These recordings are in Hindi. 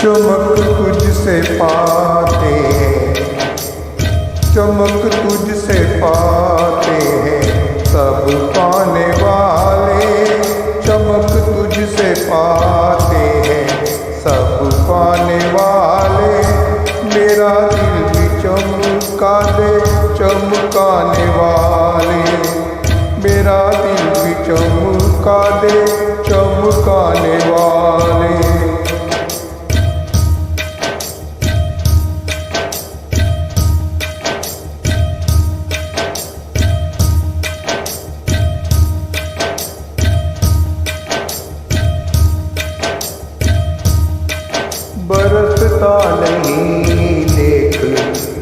चमक तुझसे पाते हैं, चमक तुझसे पाते हैं सब पाने वाले। चमक तुझसे पाते हैं सब पाने वाले। मेरा दिल भी चमका दे चमकाने वाले। मेरा दिल भी चमका दे चमकाने वाले। बरसता नहीं देख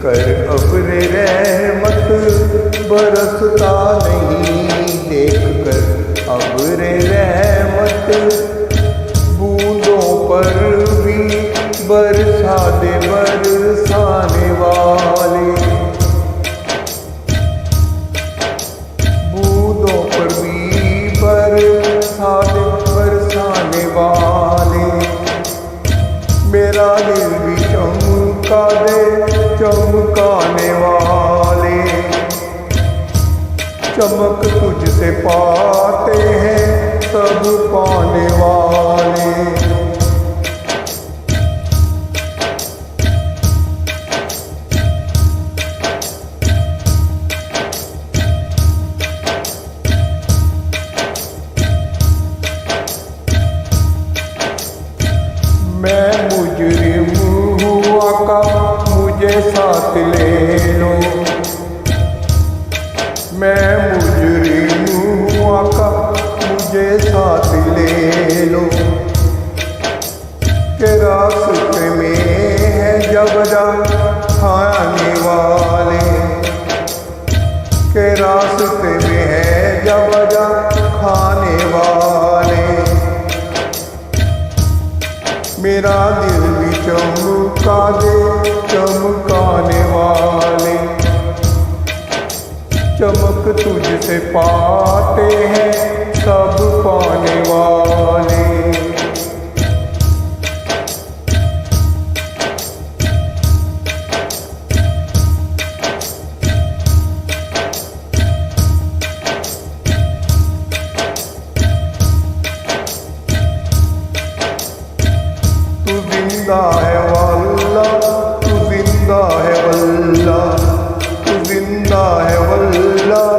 कर अब्रे रहमत। बरसता नहीं देख कर अब्रे रहमत। बूंदों पर भी बरसा दे बरसाने वाले। बूंदों पर भी बरसा दे बरसाने वाले। मेरा दिल भी चमका दे चमकाने वाले। चमक तुझसे पाते हैं सब पाने वाले। मैं मुजरिम हूँ आका मुझे साथ ले लो। मैं मुजरिम हूँ आका मुझे साथ ले लो। के रास्ते में है जबरा खाने वाले। के रास्ते में है जबरा खाने वाले। मेरा दिल भी चमका दे चमकाने वाले। चमक तुझसे पाते हैं सब पाने वाले। तू जिंदा है वल्लाह, तू जिंदा है वल्लाह। तू जिंदा है वल्लाह,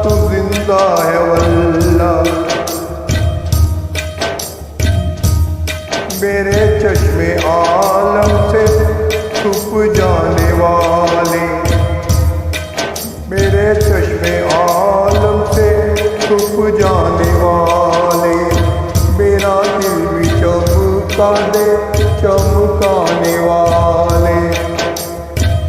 तू जिंदा है वल्लाह। मेरे चश्मे आलम से छुप जाने वाले। मेरे चश्मे आलम से छुप जाने वाले। मेरा दिल भी चमका दे चमकाने वाले।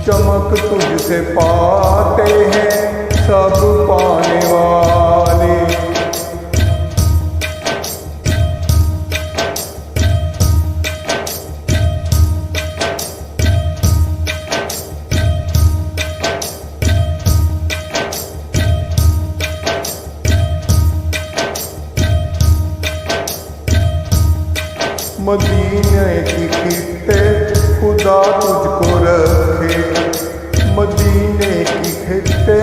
चमक तुझसे पाते हैं सब पाने वाले। मदीने की खित्ते खुदा तुझको रखे। मदीने की खित्ते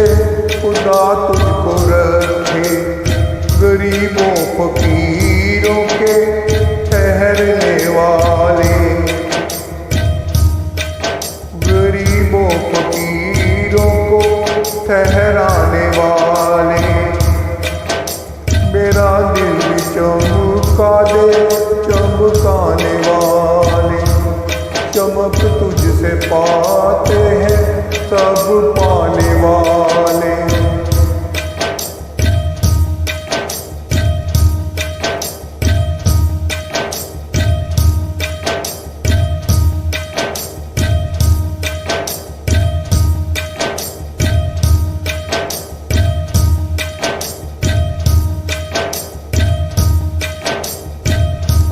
खुदा तुझको रखे। गरीबों फकीरों के ठहरने वाले। गरीबों फकीरों को ठहराने वाले। मेरा दिल भी चमका दे चमकाने वाले। चमक तुझसे पाते हैं सब पाने वाले।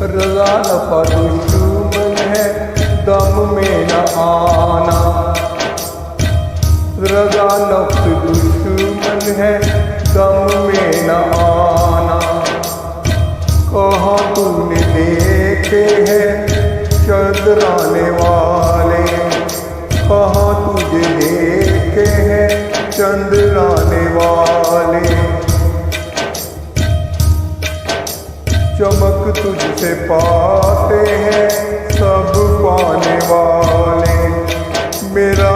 रज़ा नफ़ा दुश्मन है दम में न आना। रज़ा नफ्स दुश्मन है दम में न आना। कहाँ तूने देखे हैं चंद्राने वाले, कहाँ तुझे देखे हैं चंद्राने वाले। चमक तुझसे पाते हैं सब पाने वाले, मेरा